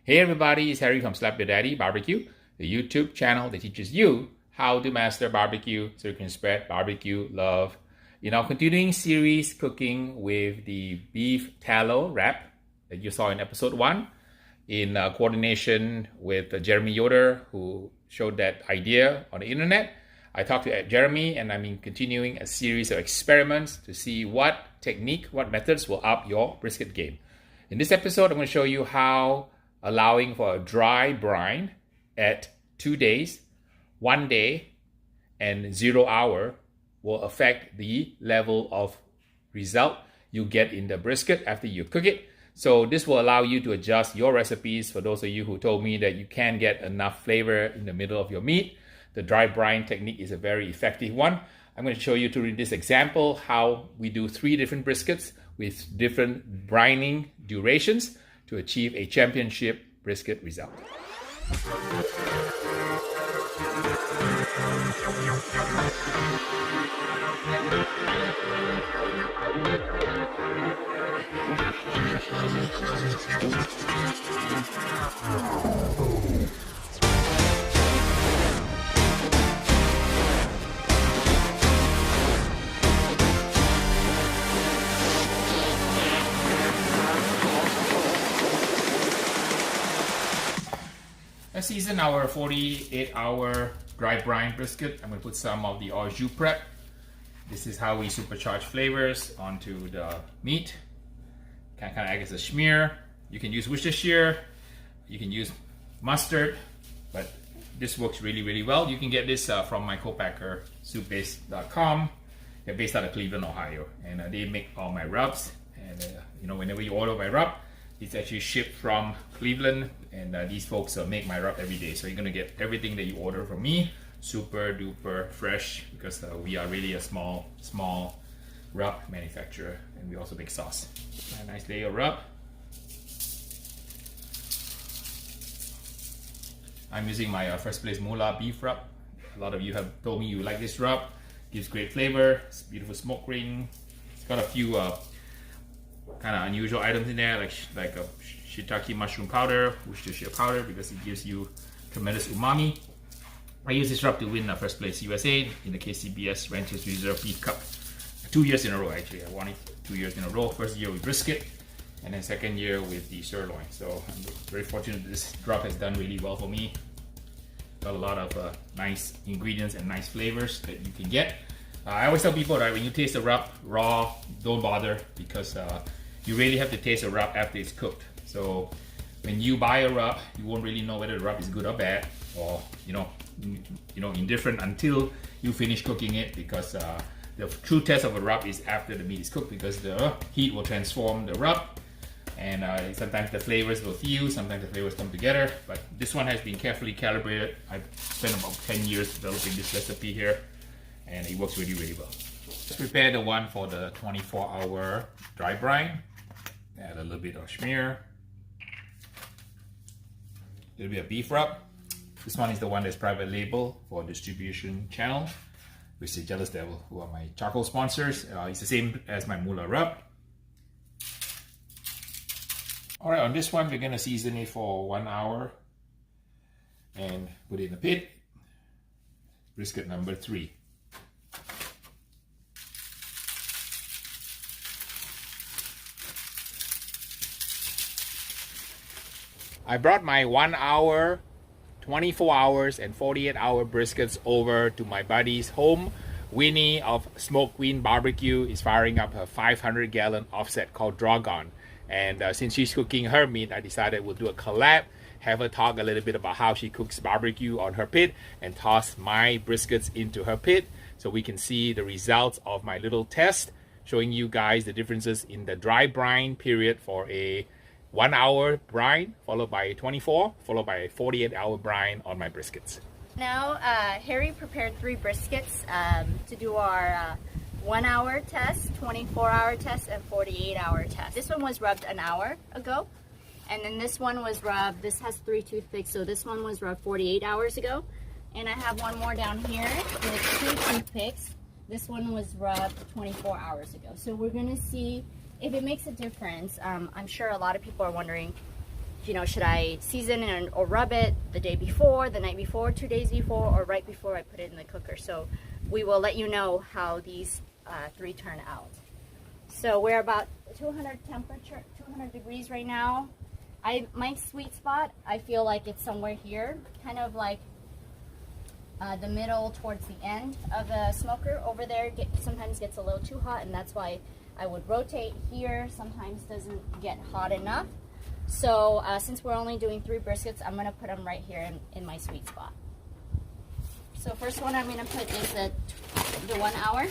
Hey everybody, it's Harry from Slap Your Daddy BBQ, the YouTube channel that teaches you how to master barbecue so you can spread barbecue love. In our continuing series cooking with the beef tallow wrap that you saw in episode 1, in coordination with Jeremy Yoder, who showed that idea on the internet. I talked to Jeremy and I'm continuing a series of experiments to see what technique, what methods will up your brisket game. In this episode, I'm going to show you how allowing for a dry brine at 2 days, 1 day, and 0 hour will affect the level of result you get in the brisket after you cook it. So this will allow you to adjust your recipes. For those of you who told me that you can't get enough flavor in the middle of your meat, the dry brine technique is a very effective one. I'm going to show you through this example how we do 3 different briskets with different brining durations to achieve a championship brisket result. Let's season our 48-hour dry brine brisket. I'm going to put some of the au jus prep. This is how we supercharge flavors onto the meat. Kind of act as a smear. You can use Worcestershire, you can use mustard, but this works really well. You can get this from my co-packer, soupbase.com. They're based out of Cleveland, Ohio, and they make all my rubs. And whenever you order my rub, it's actually shipped from Cleveland, and these folks make my rub every day. So you're gonna get everything that you order from me, super duper fresh, because we are really a small rub manufacturer, and we also make sauce. A nice layer of rub. I'm using my First Place Moolah beef rub. A lot of you have told me you like this rub. Gives great flavor. It's beautiful smoke ring. It's got a few kind of unusual items in there, like a shiitake mushroom powder, Worcestershire powder, because it gives you tremendous umami. I use this rub to win First Place USA in the KCBS Ranchers Reserve Beef Cup 2 years in a row. Actually, I won it 2 years in a row. First year with brisket, and then second year with the sirloin. So I'm very fortunate that this rub has done really well for me. Got a lot of nice ingredients and nice flavors that you can get. I always tell people, right, when you taste the rub raw, don't bother, because you really have to taste a rub after it's cooked. So when you buy a rub, you won't really know whether the rub is good or bad, or indifferent until you finish cooking it, because the true test of a rub is after the meat is cooked, because the heat will transform the rub, and sometimes the flavors will fuse, sometimes the flavors come together. But this one has been carefully calibrated. I've spent about 10 years developing this recipe here, and it works really well. Let's prepare the one for the 24-hour dry brine. Add a little bit of smear, a little bit of beef rub. This one is the one that's private label for distribution channel, which is Jealous Devil, who are my charcoal sponsors. It's the same as my moolah rub. Alright, on this one we're going to season it for 1 hour and put it in the pit. Brisket number 3. I brought my 1 hour, 24 hours, and 48-hour briskets over to my buddy's home. Winnie of Smoke Queen Barbecue is firing up her 500-gallon offset called Dragon. And since she's cooking her meat, I decided we'll do a collab, have her talk a little bit about how she cooks barbecue on her pit, and toss my briskets into her pit so we can see the results of my little test, showing you guys the differences in the dry brine period for a 1 hour brine, followed by a 24, followed by a 48-hour brine on my briskets. Now, Harry prepared 3 briskets to do our 1 hour test, 24-hour test, and 48-hour test. This one was rubbed an hour ago, and then this one was rubbed, this has 3 toothpicks, so this one was rubbed 48 hours ago. And I have one more down here with 2 toothpicks. This one was rubbed 24 hours ago. So we're gonna see if it makes a difference. I'm sure a lot of people are wondering, you know, should I season it or rub it the day before, the night before, 2 days before, or right before I put it in the cooker. So we will let you know how these 3 turn out. So we're about 200 degrees right now. My sweet spot, I feel like it's somewhere here, kind of like the middle towards the end of the smoker. Over there sometimes gets a little too hot, and that's why I would rotate here. Sometimes doesn't get hot enough. So since we're only doing 3 briskets, I'm going to put them right here in my sweet spot. So first one I'm going to put is the 1 hour.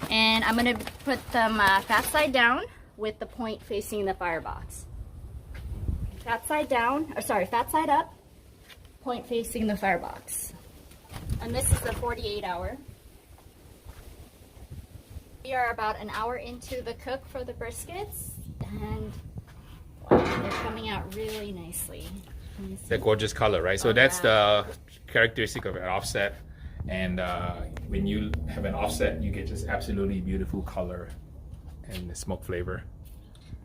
And I'm going to put them fat side down with the point facing the firebox. Fat side down, or sorry, fat side up, point facing the firebox. And this is the 48 hour. We are about an hour into the cook for the briskets, and wow, they're coming out really nicely. The gorgeous color, right? So that's the characteristic of an offset. And when you have an offset, you get just absolutely beautiful color and the smoke flavor.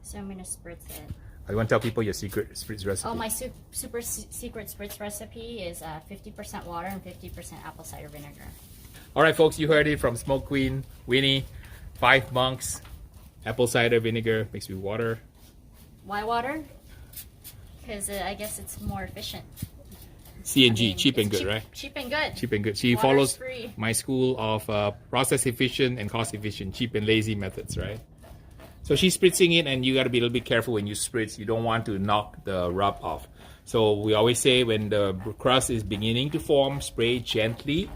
So I'm going to spritz it. I want to tell people your secret spritz recipe. Oh, my super secret spritz recipe is 50% water and 50% apple cider vinegar. All right, folks, you heard it from Smoke Queen, Winnie. 5 monks, apple cider vinegar mixed with water. Why water? Because I guess it's more efficient. CNG, cheap and good, right? Cheap and good. Cheap and good. She Water's follows free. my school of process efficient and cost efficient, cheap and lazy methods, right? So she's spritzing it, and you got to be a little bit careful when you spritz. You don't want to knock the rub off. So we always say when the crust is beginning to form, spray gently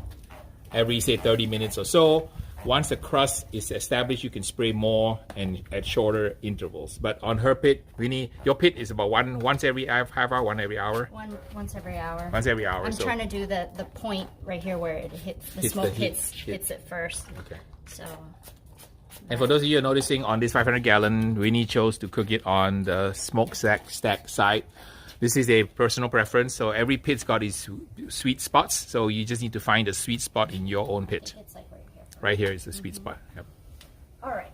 every, say, 30 minutes or so. Once the crust is established, you can spray more and at shorter intervals. But on her pit, Winnie, your pit is about once every half hour, one every hour? Once every hour. Once every hour. I'm trying to do the point right here where it hits, the smoke hits it first. Okay. So. And for those of you who are noticing, on this 500 gallon, Winnie chose to cook it on the smoke stack side. This is a personal preference, so every pit's got its sweet spots, so you just need to find a sweet spot in your own pit. It's like right here. Right here is the sweet spot. Yep. All right.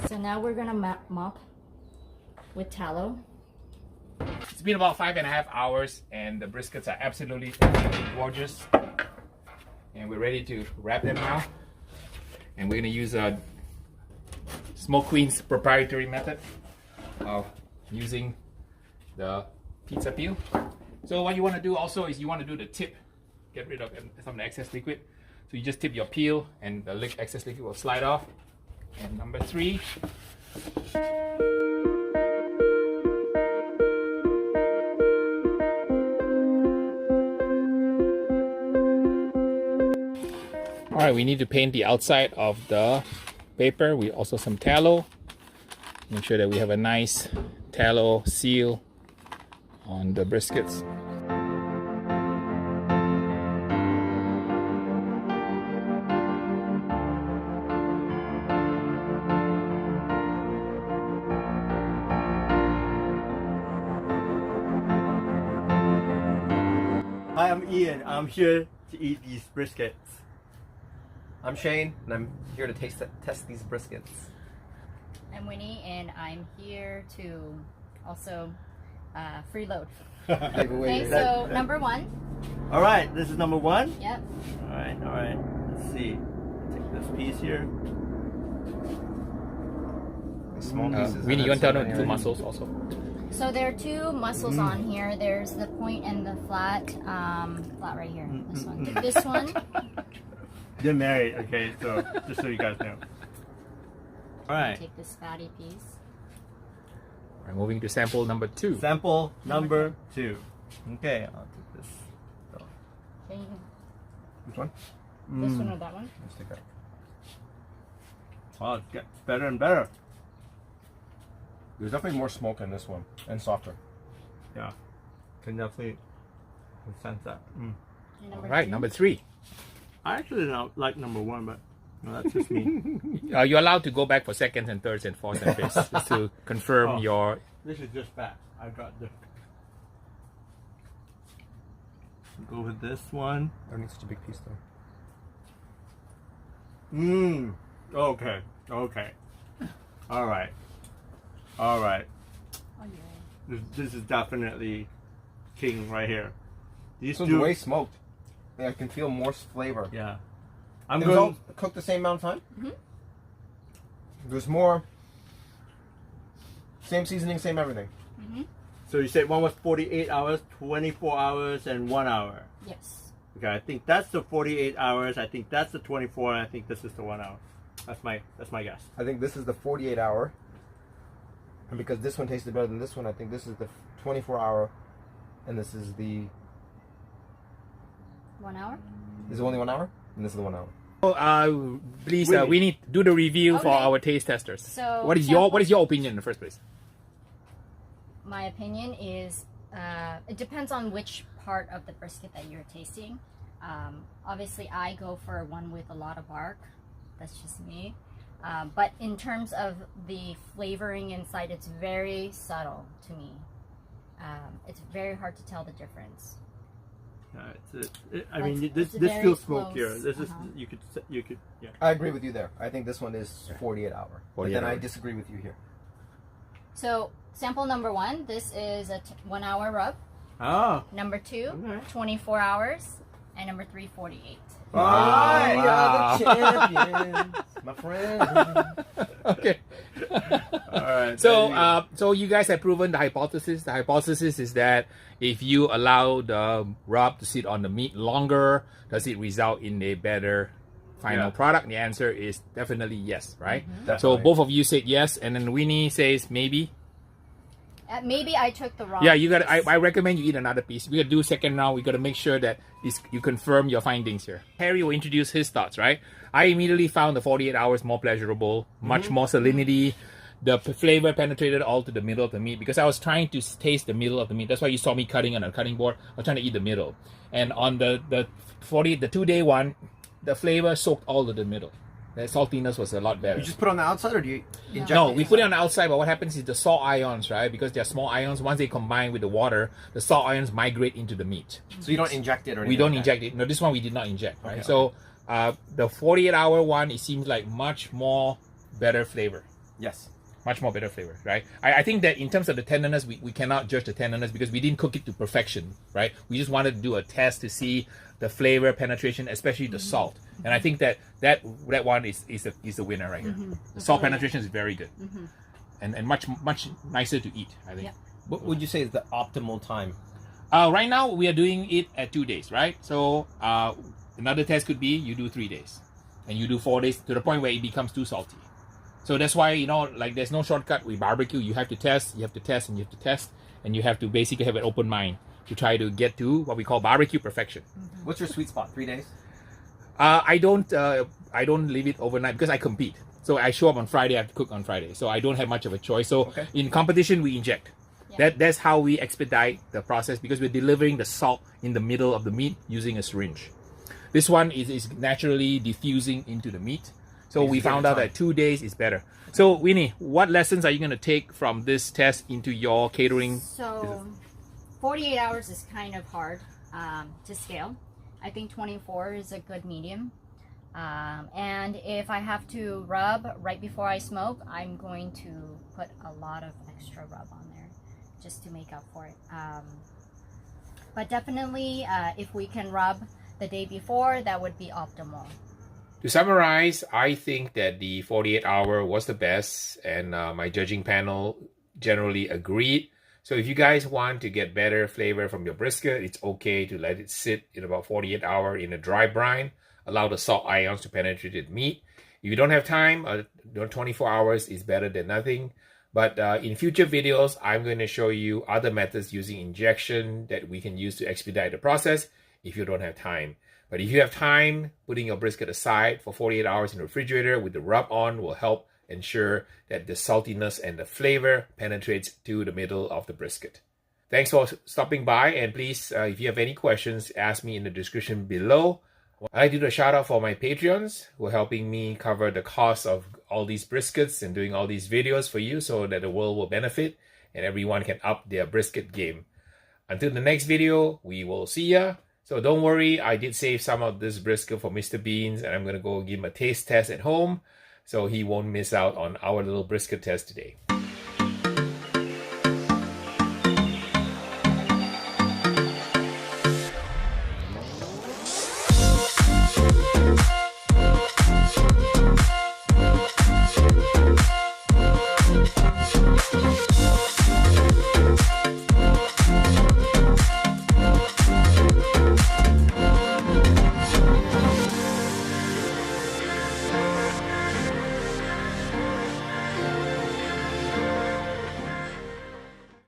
So now we're gonna mop with tallow. It's been about 5.5 hours, and the briskets are absolutely gorgeous. And we're ready to wrap them now. And we're gonna use Smoke Queen's proprietary method of using the pizza peel. So what you want to do also is you want to do the tip, get rid of some of the excess liquid. So you just tip your peel and the excess liquid will slide off. And number 3. All right, we need to paint the outside of the paper with also some tallow. Make sure that we have a nice tallow seal on the briskets. Hi, I'm Ian. I'm here to eat these briskets. I'm Shane, and I'm here to test these briskets. I'm Winnie, and I'm here to also freeload. Okay, so number 1. All right, this is number 1. Yep. All right. Let's see. Take this piece here. Winnie, you want to tell them 2 muscles also? So there are 2 muscles on here. There's the point and the flat. Flat right here. This one. This one. They're married, okay? So just so you guys know. All right. Take this fatty piece. We're moving to sample number 2. Sample number 2. Okay, I'll take this. Okay. Which one? This one or that one? Let's take that. Oh, it gets better and better. There's definitely more smoke in this one, and softer. Yeah, can definitely sense that. All right, number 3. I actually don't like number 1, but no, that's just me. You're allowed to go back for seconds and thirds and fourths and fifths just to confirm your... This is just fat. I got this. Go with this one. I don't need such a big piece though. Okay. All right. Oh, yeah. This is definitely king right here. These This one's way smoked. I can feel more flavor. Yeah. I'm It was going. all cooked the same amount of time? Mhm. There's more. Same seasoning, same everything. So you said one was 48 hours, 24 hours, and 1 hour. Yes. Okay, I think that's the 48 hours. I think that's the 24, and I think this is the 1 hour. That's my guess. I think this is the 48 hour. And because this one tasted better than this one, I think this is the 24 hour. And this is the... 1 hour? This is only 1 hour? And this is the 1 hour. So, please, Winnie. we need to do the review for Okay. our taste testers. So, what is your opinion in the first place? My opinion is it depends on which part of the brisket that you're tasting. Obviously, I go for one with a lot of bark. That's just me. But in terms of the flavoring inside, it's very subtle to me. It's very hard to tell the difference. I mean, It's this very feels smokier. close. This is Uh-huh. you could yeah. I agree with you there. I think this one is 48 hour. But 48 then I hour. disagree with you here. So, sample number 1, this is a 1 hour rub. Oh. Number 2, Okay. 24 hours. And number 3, 48. Alright, Wow. you're the champion, my friend. Okay. All right. So you guys have proven the hypothesis. The hypothesis is that if you allow the rub to sit on the meat longer, does it result in a better final Yeah. product? The answer is definitely yes, right? So Definitely. both of you said yes, and then Winnie says maybe. Maybe I took the wrong Yeah, you got. piece. I recommend you eat another piece. We gotta do second round. We gotta make sure that you confirm your findings here. Harry will introduce his thoughts, right? I immediately found the 48 hours more pleasurable, much more salinity. The flavor penetrated all to the middle of the meat because I was trying to taste the middle of the meat. That's why you saw me cutting on a cutting board. I was trying to eat the middle. And on the 2-day one, the flavor soaked all to the middle. The saltiness was a lot better. You just put it on the outside or do you inject No, it we put it inside? on the outside, but what happens is the salt ions, right? Because they're small ions, once they combine with the water, the salt ions migrate into the meat. So you don't inject it or anything We don't like that? inject it. No, this one we did not inject, right? Okay, So the 48-hour one, it seems like much more better flavor. Yes. Much more better flavor, right? I think that in terms of the tenderness, we cannot judge the tenderness because we didn't cook it to perfection, right? We just wanted to do a test to see the flavor penetration, especially the salt. And I think that one is the winner right here. The salt penetration is very good, and much nicer to eat, I think. Yeah. What would you say is the optimal time? Right now we are doing it at 2 days, right? So another test could be you do 3 days, and you do 4 days to the point where it becomes too salty. So that's why, like there's no shortcut with barbecue. You have to test, and you have to test, and you have to basically have an open mind to try to get to what we call barbecue perfection. What's your sweet spot? 3 days? I don't leave it overnight because I compete. So I show up on Friday, I have to cook on Friday. So I don't have much of a choice. So Okay. in competition, we inject. Yeah. That's how we expedite the process because we're delivering the salt in the middle of the meat using a syringe. This one is naturally diffusing into the meat. So You we just give found it out time. that 2 days is better. So Winnie, what lessons are you going to take from this test into your catering? So, 48 hours is kind of hard to scale. I think 24 is a good medium. And if I have to rub right before I smoke, I'm going to put a lot of extra rub on there just to make up for it. But definitely, if we can rub the day before, that would be optimal. To summarize, I think that the 48-hour was the best, and my judging panel generally agreed. So if you guys want to get better flavor from your brisket, it's okay to let it sit in about 48 hours in a dry brine. Allow the salt ions to penetrate the meat. If you don't have time, 24 hours is better than nothing. But in future videos, I'm going to show you other methods using injection that we can use to expedite the process if you don't have time. But if you have time, putting your brisket aside for 48 hours in the refrigerator with the rub on will help ensure that the saltiness and the flavor penetrates to the middle of the brisket. Thanks for stopping by, and please, if you have any questions, ask me in the description below. I'd like to do a shout out for my Patreons who are helping me cover the cost of all these briskets and doing all these videos for you so that the world will benefit and everyone can up their brisket game. Until the next video, we will see ya. So don't worry, I did save some of this brisket for Mr. Beans, and I'm going to go give him a taste test at home so he won't miss out on our little brisket test today.